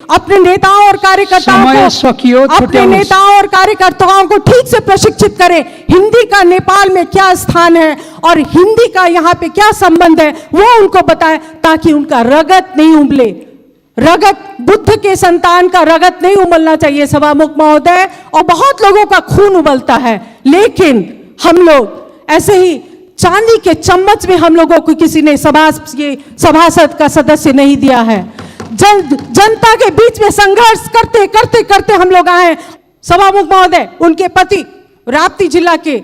अपने नेताओं और कार्यकर्ताओं को ठीक से प्रशिक्षित करें। हिंदी का नेपाल में क्या स्थान है और हिंदी का यहाँ पे क्या संबंध है वो उनको बताएं, ताकि उनका रगत नहीं उबले। रगत, बुद्ध के संतान का रगत नहीं उबलना चाहिए सभामुख महोदय, और बहुत लोगों का खून उबलता है, लेकिन हम लोग ऐसे ही चांदी के चम्मच में हम लोगों को किसी ने सभासद का सदस्य नहीं दिया है। जनता के बीच में संघर्ष करते करते करते हम लोग आए। सभामुख महोदय, उनके पति राप्ती जिला के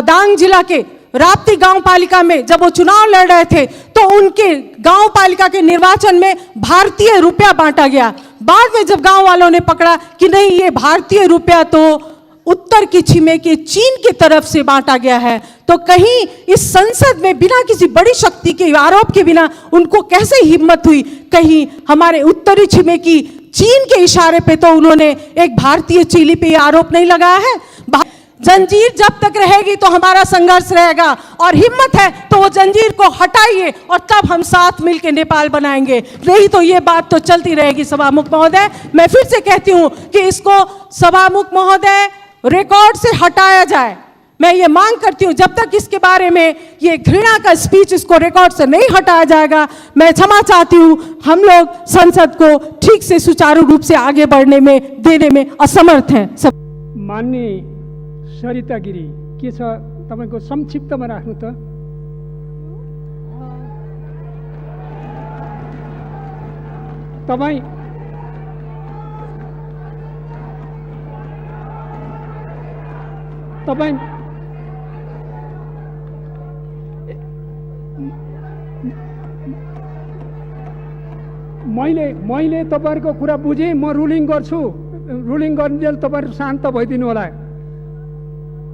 दांग जिला के राप्ती गांव पालिका में जब वो चुनाव लड़ रहे थे तो उनके गांव पालिका के निर्वाचन में भारतीय रुपया बांटा गया। बाद में जब गांव वालों ने पकड़ा कि नहीं, ये भारतीय रुपया तो उत्तर की छिमे के चीन की तरफ से बांटा गया है, तो कहीं इस संसद में बिना किसी बड़ी शक्ति के आरोप के बिना उनको कैसे हिम्मत हुई? कहीं हमारे उत्तरी छिमे की चीन के इशारे पे तो उन्होंने एक भारतीय चीली पे आरोप नहीं लगाया है। जंजीर जब तक रहेगी तो हमारा संघर्ष रहेगा, और हिम्मत है तो वो जंजीर को हटाइए और तब हम साथ मिलकर नेपाल बनाएंगे, नहीं तो ये बात तो चलती रहेगी। सभामुख महोदय, मैं फिर से कहती हूँ कि इसको सभामुख महोदय रिकॉर्ड से हटाया जाए। मैं ये मांग करती हूँ, जब तक इसके बारे में ये घृणा का स्पीच इसको रिकॉर्ड से नहीं हटाया जाएगा, मैं क्षमा चाहती हूँ। हम लोग संसद को ठीक से सुचारू रूप से आगे बढ़ने में देने में असमर्थ हैं। माननीय सरिता गिरी, के छ तपाईको संक्षिप्तमा राख्नु त। तपाईँ मैले तपाईहरुको कुरा बुझेँ, म रुलिङ गर्छु। रुलिङ गर्नुन्जेल तपाईहरु शान्त भइदिनु होला।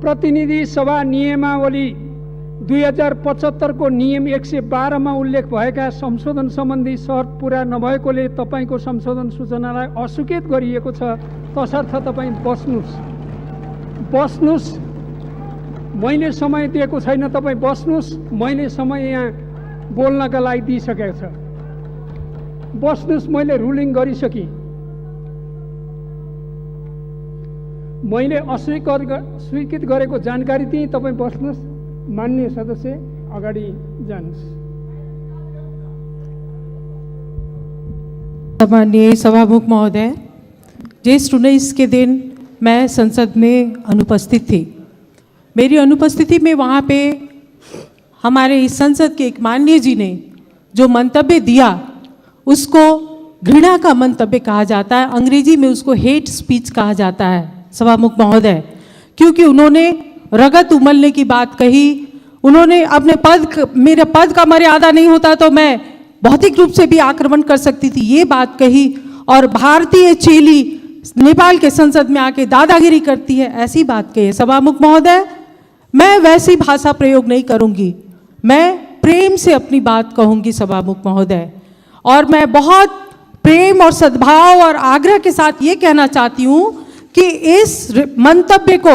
प्रतिनिधि सभा नियमावली 2075 को नियम 112 मा उल्लेख भएका संशोधन सम्बन्धी शर्त पूरा नभएकोले तपाईको संशोधन सूचनालाई अस्वीकृत गरिएको छ, तसर्थ तपाईँ बस्नुस्। मैले समय दिएको छैन, तपाईँ बस्नुस्। मैले समय यहाँ बोल्नका लागि दिइसकेको छ, बस्नुस्। मैले रुलिङ गरिसकेँ। मैले अस्वीकृत गरेको जानकारी दिएँ, तपाईँ बस्नुस्। माननीय सदस्य अगाडि जानुस्। माननीय सभामुख महोदय, ज्येष्ठ 19 के दिन मैं संसद में अनुपस्थित थी। मेरी अनुपस्थिति में वहाँ पे हमारे इस संसद के एक माननीय जी ने जो मंतव्य दिया उसको घृणा का मंतव्य कहा जाता है, अंग्रेजी में उसको हेट स्पीच कहा जाता है सभामुख महोदय, क्योंकि उन्होंने रगत उमलने की बात कही। उन्होंने अपने मेरे पद का मर्यादा नहीं होता तो मैं भौतिक रूप से भी आक्रमण कर सकती थी, ये बात कही। और भारतीय चेली नेपाल के संसद में आके दादागिरी करती है, ऐसी बात कही है। सभामुख महोदय, मैं वैसी भाषा प्रयोग नहीं करूंगी, मैं प्रेम से अपनी बात कहूंगी सभामुख महोदय। और मैं बहुत प्रेम और सद्भाव और आग्रह के साथ ये कहना चाहती हूँ कि इस मंतव्य को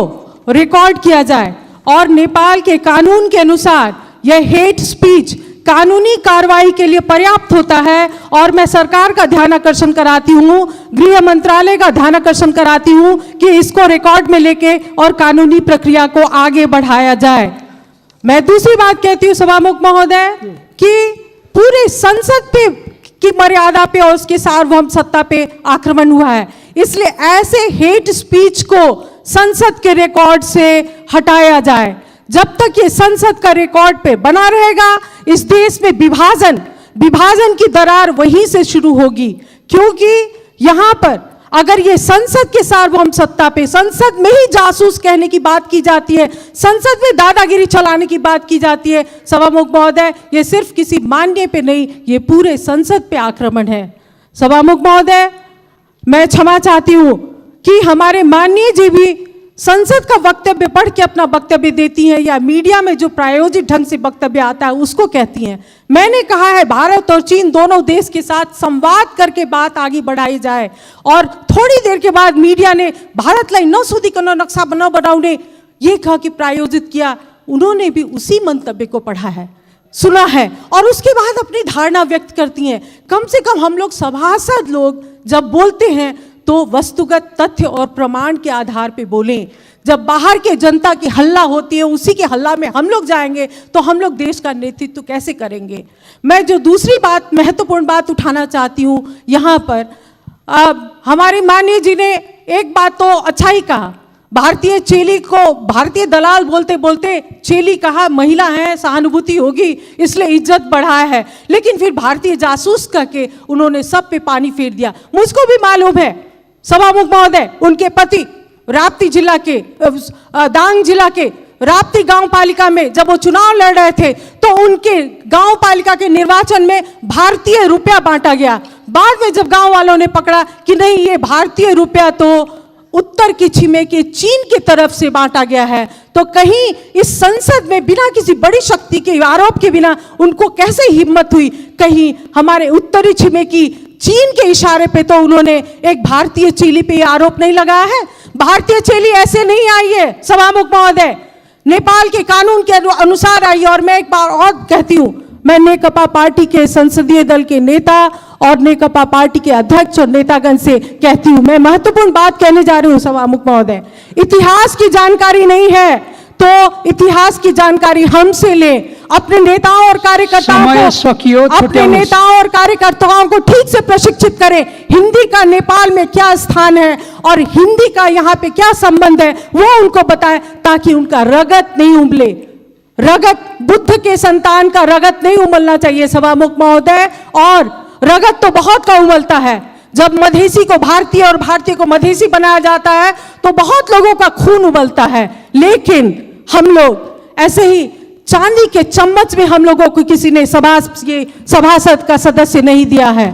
रिकॉर्ड किया जाए और नेपाल के कानून के अनुसार यह हेट स्पीच कानूनी कार्रवाई के लिए पर्याप्त होता है। और मैं सरकार का ध्यान आकर्षण कराती हूँ, गृह मंत्रालय का ध्यान आकर्षण कराती हूँ कि इसको रिकॉर्ड में लेके और कानूनी प्रक्रिया को आगे बढ़ाया जाए। मैं दूसरी बात कहती हूँ सभामुख महोदय कि पूरे संसद पे की मर्यादा पे और उसके सार्वभौम सत्ता पे आक्रमण हुआ है, इसलिए ऐसे हेट स्पीच को संसद के रिकॉर्ड से हटाया जाए। जब तक ये संसद का रिकॉर्ड पे बना रहेगा, इस देश में विभाजन की दरार वहीं से शुरू होगी। क्योंकि यहाँ पर अगर ये संसद के सार्वभौम सत्ता पे, संसद में ही जासूस कहने की बात की जाती है, संसद में दादागिरी चलाने की बात की जाती है, सभामुख महोदय, ये सिर्फ किसी माननीय पे नहीं, ये पूरे संसद पे आक्रमण है। सभामुख महोदय, मैं क्षमा चाहती हूँ कि हमारे माननीय जी भी संसद का वक्तव्य पढ़ के अपना वक्तव्य देती हैं या मीडिया में जो प्रायोजित ढंग से वक्तव्य आता है उसको कहती हैं। मैंने कहा है भारत और चीन दोनों देश के साथ संवाद करके बात आगे बढ़ाई जाए, और थोड़ी देर के बाद मीडिया ने भारतलाई नसोधिकन नक्शा बनाउने ये कहा कि प्रायोजित किया। उन्होंने भी उसी मंतव्य को पढ़ा है, सुना है और उसके बाद अपनी धारणा व्यक्त करती हैं। कम से कम हम लोग सभासद लोग जब बोलते हैं तो वस्तुगत तथ्य और प्रमाण के आधार पे बोलें। जब बाहर के जनता की हल्ला होती है, उसी के हल्ला में हम लोग जाएंगे तो हम लोग देश का नेतृत्व कैसे करेंगे। मैं जो दूसरी बात, महत्वपूर्ण बात उठाना चाहती हूँ यहाँ पर, हमारे माननीय जी ने एक बात तो अच्छा ही कहा, भारतीय चेली को भारतीय दलाल बोलते बोलते चेली कहा, महिला है सहानुभूति होगी इसलिए इज्जत बढ़ाया है, लेकिन फिर भारतीय जासूस करके उन्होंने सब पे पानी फेर दिया। मुझको भी मालूम है सभामुख महोदय, उनके पति राप्ती जिला के दांग जिला के राप्ती गांव पालिका में जब वो चुनाव लड़ रहे थे तो उनके गांव पालिका के निर्वाचन में भारतीय रुपया बांटा गया। बाद में जब गांव वालों ने पकड़ा कि नहीं ये भारतीय रुपया तो उत्तर की छिमेकी चीन की तरफ से बांटा गया है, तो कहीं इस संसद में बिना किसी बड़ी शक्ति के आरोप के बिना उनको कैसे हिम्मत हुई, कहीं हमारे उत्तरी छिमेकी चीन के इशारे पे तो उन्होंने एक भारतीय चेली पे आरोप नहीं लगाया है। भारतीय चेली ऐसे नहीं आई है सभामुख महोदय, नेपाल के कानून के अनुसार आई है। और मैं एक बार और कहती हूँ, मैं नेकपा पार्टी के संसदीय दल के नेता और नेकपा पार्टी के अध्यक्ष और नेतागण से कहती हूँ, मैं महत्वपूर्ण बात कहने जा रही हूँ सभामुख महोदय, इतिहास की जानकारी नहीं है तो इतिहास की जानकारी हमसे ले, अपने नेताओं और कार्यकर्ताओं को ठीक से प्रशिक्षित करें। हिंदी का नेपाल में क्या स्थान है और हिंदी का यहाँ पे क्या संबंध है वो उनको बताएं, ताकि उनका रगत नहीं उबले। रगत, बुद्ध के संतान का रगत नहीं उबलना चाहिए सभामुख महोदय, और रगत तो बहुत का उबलता है। जब मधेसी को भारतीय और भारतीय को मधेसी बनाया जाता है तो बहुत लोगों का खून उबलता है, लेकिन हम लोग ऐसे ही चांदी के चम्मच में हम लोगों को किसी ने सभासद का सदस्य नहीं दिया है।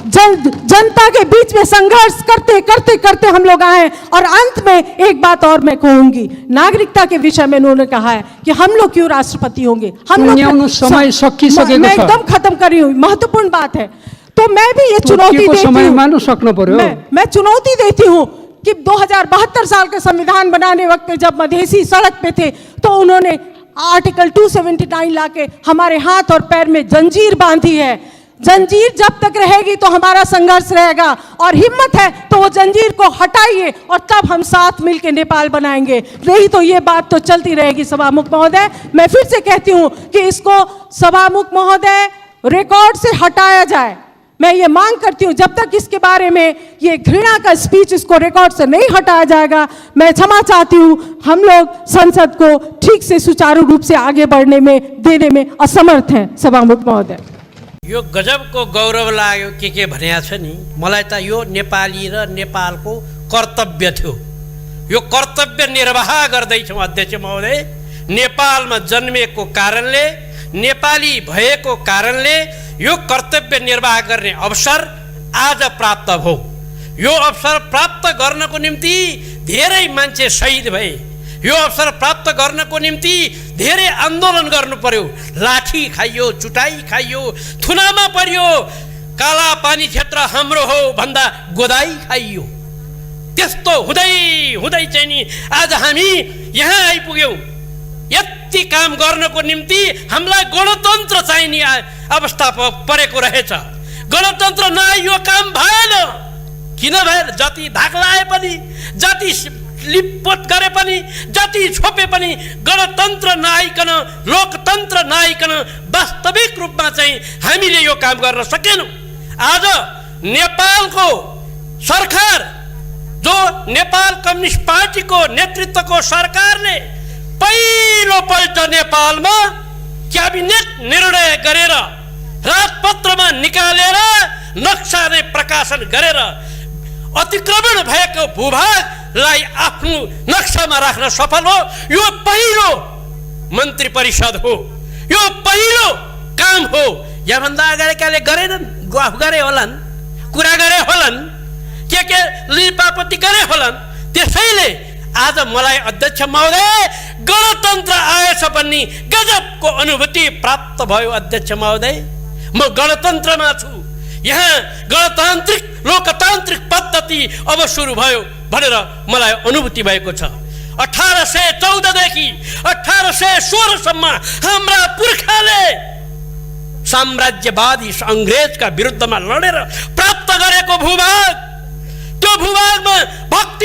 जनता के बीच में संघर्ष करते करते करते हम लोग आए। और अंत में एक बात और मैं कहूंगी, नागरिकता के विषय में उन्होंने कहा है कि हम लोग क्यों राष्ट्रपति होंगे, हम लोग समय सकिसकेको छ। मैं एकदम खत्म कर रही हूँ, महत्वपूर्ण बात है। तो मैं भी ये चुनौती देती हूँ, मैं चुनौती देती हूँ कि 2072 साल का संविधान बनाने वक्त जब मधेसी सड़क पे थे तो उन्होंने आर्टिकल 279 लाके हमारे हाथ और पैर में जंजीर बांधी है। जंजीर जब तक रहेगी तो हमारा संघर्ष रहेगा, और हिम्मत है तो वो जंजीर को हटाइए और तब हम साथ मिलकर नेपाल बनाएंगे, नहीं तो ये बात तो चलती रहेगी सभामुख महोदय। मैं फिर से कहती हूँ कि इसको सभामुख महोदय रिकॉर्ड से हटाया जाए। मैं ये मांग करती हूँ, जब तक इसके बारे में ये घृणा का स्पीच इसको रिकॉर्ड से नहीं हटाया जाएगा, मैं क्षमा चाहती हूँ, हम लोग संसद को ठीक से सुचारू रूप से आगे बढ़ने में देने में असमर्थ हैं सभामुख महोदय। यो गजबको गौरव लाग्यो के भन्या छ नि, मलाई त यो नेपाली र नेपालको कर्तव्य थियो। यो कर्तव्य निर्वाह गर्दैछौँ अध्यक्ष महोदय। नेपालमा जन्मेको कारणले, नेपाली भएको कारणले यो कर्तव्य निर्वाह गर्ने अवसर आज प्राप्त भयो। यो अवसर प्राप्त गर्नको निम्ति धेरै मान्छे शहीद भए, यो अवसर प्राप्त गर्नको निम्ति धेरै आन्दोलन गर्नु पर्यो, लाठी खाइयो, चुटाई खाइयो, थुनामा पर्यो, काला पानी क्षेत्र हाम्रो हो भन्दा गोदाई खाइयो। त्यस्तो हुँदै हुँदै चाहिँ नि आज हामी यहाँ आइपुग्यौँ। यति काम गर्नको निम्ति हामीलाई गणतन्त्र चाहिने अवस्था परेको रहेछ। गणतन्त्र नआए यो काम भएन। किन भएन? जति धाक लाए पनि, जति लिपपोत गरे पनि, जति छोपे पनि गणतन्त्र नआइकन, लोकतन्त्र नआइकन वास्तविक रूपमा चाहिँ हामीले यो काम गर्न सकेनौँ। आज नेपालको सरकार, जो नेपाल कम्युनिस्ट पार्टीको नेतृत्वको सरकारले पहिलोपल्ट नेपालमा क्याबिनेट निर्णय गरेर, राजपत्रमा निकालेर, नक्सा नै प्रकाशन गरेर अतिक्रमण भएको भूभागलाई आफ्नो नक्सामा राख्न सफल हो। यो पहिलो मन्त्री परिषद हो, यो पहिलो काम हो। याभन्दा अगाडिकाले गरेनन्, गफ गरे होलान्, कुरा गरे होलान्, के लिपापत्ति गरे होलान्। त्यसैले आज मलाई अध्यक्ष महोदय गणतन्त्र आएछ भन्ने गजबको अनुभूति प्राप्त भयो। अध्यक्ष महोदय, म गणतन्त्रमा छु, यहाँ गणतान्त्रिक लोकतान्त्रिक पद्धति अब सुरु भयो भनेर मलाई अनुभूति भएको छ। 1814 देखि 1816 सम्म हाम्रा पुर्खाले साम्राज्यवादी अंग्रेजका विरुद्धमा लडेर प्राप्त गरेको भूभाग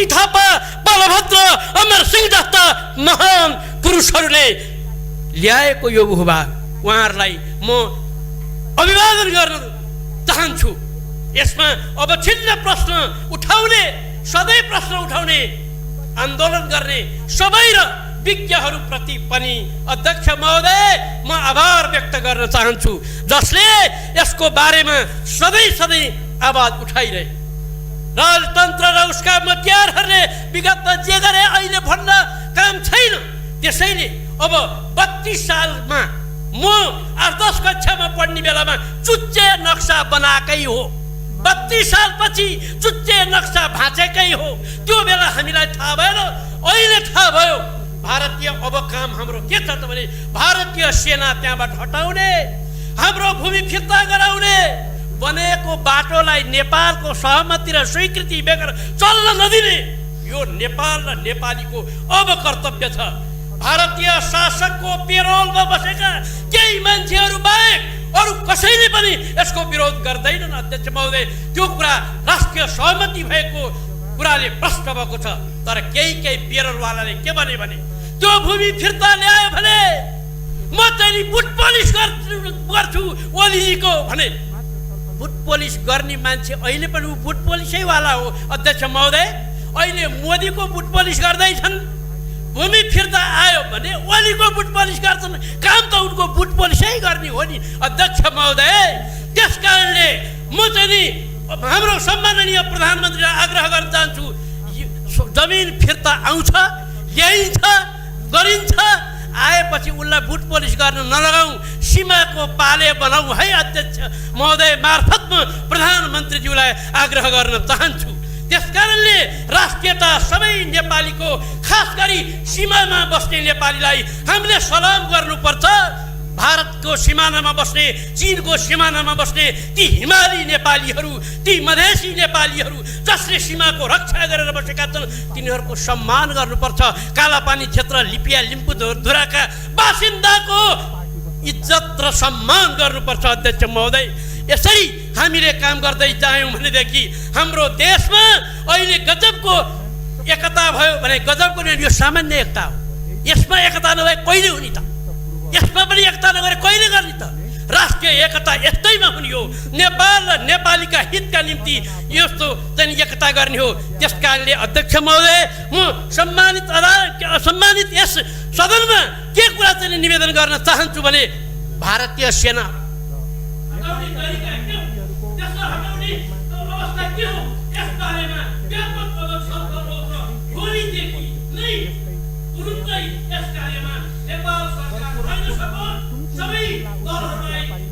अग्नि थापा, बलभद्र, अमरसिंह जस्ता महान पुरुषहरूले ल्याएको यो भूभाग उहाँहरूलाई म अभिवादन गर्न चाहन्छु। यसमा अब छिन्न प्रश्न उठाउने, सधैँ प्रश्न उठाउने, आन्दोलन गर्ने सबै र विज्ञहरूप्रति पनि अध्यक्ष महोदय म आभार व्यक्त गर्न चाहन्छु, जसले यसको बारेमा सधैँ सधैँ आवाज उठाइरहे। राजतन्त्र र उसका मतियारहरूले विगतमा जे गरे अहिले भन्न काम छैन। त्यसैले अब 32 सालमा म 8-10 कक्षामा पढ्ने बेलामा चुच्चे नक्सा बनाएकै हो, 32 सालपछि चुच्चे नक्सा भाँचेकै हो। त्यो बेला हामीलाई थाहा भएन, अहिले थाहा भयो। भारतीय अब काम हाम्रो के छ त भने भारतीय सेना त्यहाँबाट हटाउने, हाम्रो भूमि फिर्ता गराउने, बनेको बाटोलाई नेपालको सहमति र स्वीकृति बेगर चल्न नदिने यो नेपाल र नेपालीको अब कर्तव्य छ। भारतीय शासकको पेरोलमा बसेका केही मान्छेहरू बाहेक अरू कसैले पनि यसको विरोध गर्दैनन् अध्यक्ष महोदय। त्यो कुरा राष्ट्रिय सहमति भएको कुराले प्रश्न भएको छ। तर केही पेरोलवालाले के भने त्यो भूमि फिर्ता ल्यायो भने म चाहिँ बुट पोलिस गर्छु ओलीजीको भने। बुट पोलिस गर्ने मान्छे अहिले पनि ऊ बुट पोलिसैवाला हो अध्यक्ष महोदय। अहिले मोदीको बुट पोलिस गर्दैछन्, भूमि फिर्ता आयो भने ओलीको बुट पोलिस गर्छन्। काम त उनको बुट पोलिसै गर्ने हो नि अध्यक्ष महोदय। त्यस कारणले म चाहिँ हाम्रो सम्माननीय प्रधानमन्त्रीलाई आग्रह गर्न चाहन्छु, जमिन फिर्ता आउँछ, ल्याइन्छ, गरिन्छ, आएपछि उसलाई बुट पोलिस गर्न नलगाउँ, सीमाको पाले बनाऊ है अध्यक्ष महोदय मार्फत म प्रधानमन्त्रीज्यूलाई आग्रह गर्न चाहन्छु। त्यस कारणले राष्ट्रियता सबै नेपालीको, खास गरी सीमामा बस्ने नेपालीलाई हामीले सलाम गर्नुपर्छ। भारतको सिमानामा बस्ने, चीनको सिमानामा बस्ने ती हिमाली नेपालीहरू, ती मधेसी नेपालीहरू जसले सीमाको रक्षा गरेर बसेका छन्, तिनीहरूको सम्मान गर्नुपर्छ। कालापानी क्षेत्र, लिपिया, लिम्पुधुराका बासिन्दाको इज्जत र सम्मान गर्नुपर्छ अध्यक्ष महोदय। यसरी हामीले काम गर्दै जायौँ भनेदेखि हाम्रो देशमा अहिले गजबको एकता भयो भने गजबको यो सामान्य एकता हो। यसमा एकता नभए कहिले हुने त? यसमा पनि एकता नगरे कहिले गर्ने त? राष्ट्रिय एकता यस्तैमा हुने हो। नेपाल र नेपालीका हितका निम्ति यस्तो चाहिँ एकता गर्ने हो। त्यस कारणले अध्यक्ष महोदय म सम्मानित यस सदनमा के कुरा चाहिँ निवेदन गर्न चाहन्छु भने भारतीय सेना सबै दलहरूलाई